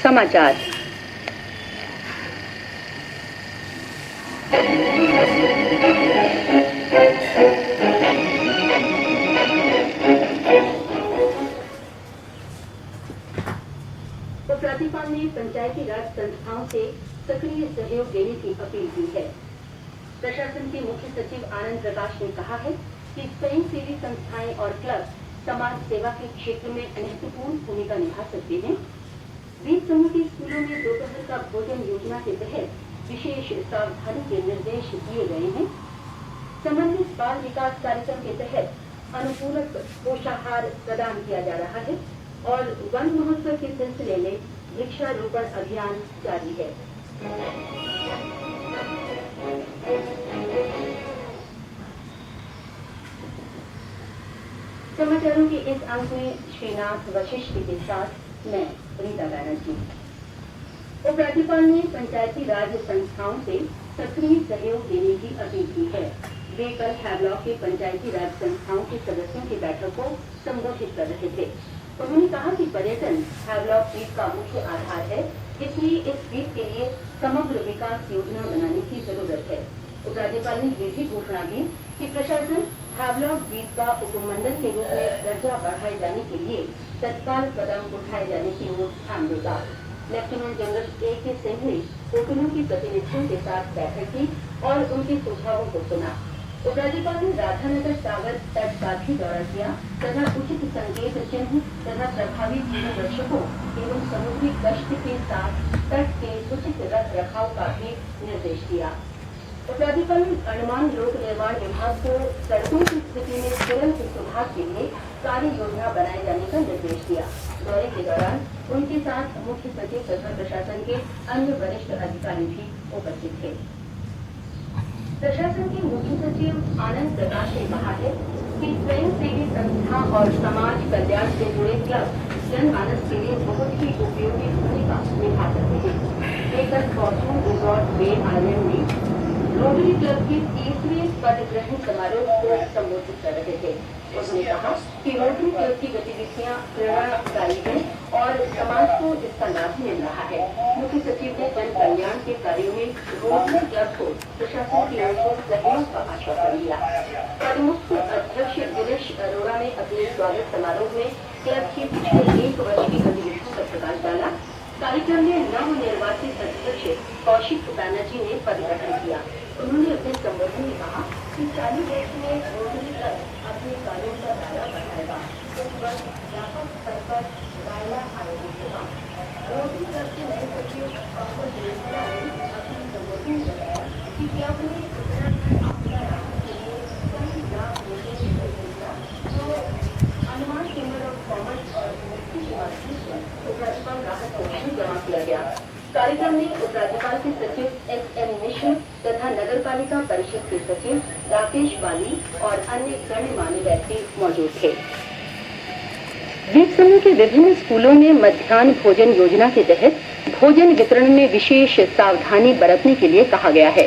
समाचार। उपराज्यपाल ने पंचायती राज संस्थाओं से सक्रिय सहयोग देने की अपील की है। प्रशासन के मुख्य सचिव आनंद प्रकाश ने कहा है कि स्वयंसेवी संस्थाएं और क्लब समाज सेवा के क्षेत्र में महत्वपूर्ण भूमिका निभा सकते हैं। बीस समूह के स्कूलों में दोपहर का भोजन योजना के तहत विशेष सावधानी के निर्देश दिए गए हैं। समन्वित बाल विकास कार्यक्रम के तहत अनुपूरक पोषाहार प्रदान किया जा रहा है और वन महोत्सव के सिलसिले में वृक्षारोपण अभियान जारी है। समाचारों के इस अंक में श्रीनाथ वशिष्ठ के साथ मैं रीता बैनर्जी। उपराज्यपाल ने पंचायती राज संस्थाओं से सक्रिय सहयोग देने की अपील की है। वे कल हैवलॉक के पंचायती राज संस्थाओं के सदस्यों की बैठक को संबोधित कर रहे थे। उन्होंने कहा कि पर्यटन हैवलॉक द्वीप का मुख्य आधार है, इसलिए इस द्वीप के लिए समग्र विकास योजना बनाने की जरूरत है। उपराज्यपाल ने ये भी घोषणा की कि प्रशासन हैवलॉक द्वीप का उपमंडल के रूप में दर्जा बढ़ाए जाने के लिए तत्काल कदम उठाए जाने की ओर ध्यान देगा। Lieutenant general A.K. सिंह ने होटलों के प्रतिनिधियों के साथ बैठक की और उनके सुझावों को सुना। उपराज्यपाल ने राधानगर सागर तट का भी दौरा किया तथा उचित संकेत चिन्ह तथा प्रभावी जीवन रक्षकों एवं समुद्री गश्त के साथ तट के उचित रख रखाव का भी निर्देश दिया। उपराज्यपाल ने अंडमान लोक निर्माण विभाग को सड़कों की स्थिति में तुरंत सुधार के लिए कार्य योजना बनाए जाने का निर्देश दिया। दौरे के दौरान उनके साथ मुख्य सचिव तथा प्रशासन के अन्य वरिष्ठ अधिकारी भी उपस्थित थे। प्रशासन के मुख्य सचिव आनंद प्रकाश ने कहा है कि स्वयंसेवी संस्था और समाज कल्याण से जुड़े क्लब जनमानस के लिए बहुत ही उपयोगी भूमिका निभा सकते हैं। वे कल फॉर्चून रिजॉर्ट बे आइलैंड में रोटरी क्लब के 30वें पद ग्रहण समारोह को संबोधित कर रहे थे। उन्होंने कहा कि रोटरी क्लब की गतिविधियां प्रेरणादायी हैं और समाज को इसका लाभ मिल रहा है। मुख्य सचिव ने जन कल्याण के कार्यों में रोटरी क्लब को प्रशासन की ओर से सहयोग का आश्वासन दिया। पदमुक्त अध्यक्ष दिनेश अरोड़ा ने अपने स्वागत समारोह में क्लब की पिछले 1 वर्ष की गतिविधियों पर प्रकाश डाला। कार्यक्रम में नवनिर्वाचित अध्यक्ष कौशिक बैनर्जी ने पद ग्रहण किया। उन्होंने अपने संबोधन में कहा कि 40 वर्ष में रोटरी क्लब अपने कार्यों का दायरा बढ़ाएगा। इस वर्ष व्यापक स्तर पर गायला आयोजित होगा। रोटरी क्लब के नए सचिव पंकज रेस्तरा ने अपने संबोधन में बताया कि क्लब ने उत्तराखंड आपदा राहत के लिए कई लाख रुपये की योजना जो अंडमान चैम्बर ऑफ कॉमर्स और इंडस्ट्री के माध्यम से उपराज्यपाल राहत कोष में जमा किया गया। कार्यक्रम में उपराज्यपाल के सचिव S.N. मिश्र तथा नगर पालिका परिषद के सचिव राकेश बाली और अन्य गणमान्य व्यक्ति मौजूद थे। द्वीप समूह के विभिन्न स्कूलों में मध्याह्न भोजन योजना के तहत भोजन वितरण में विशेष सावधानी बरतने के लिए कहा गया है।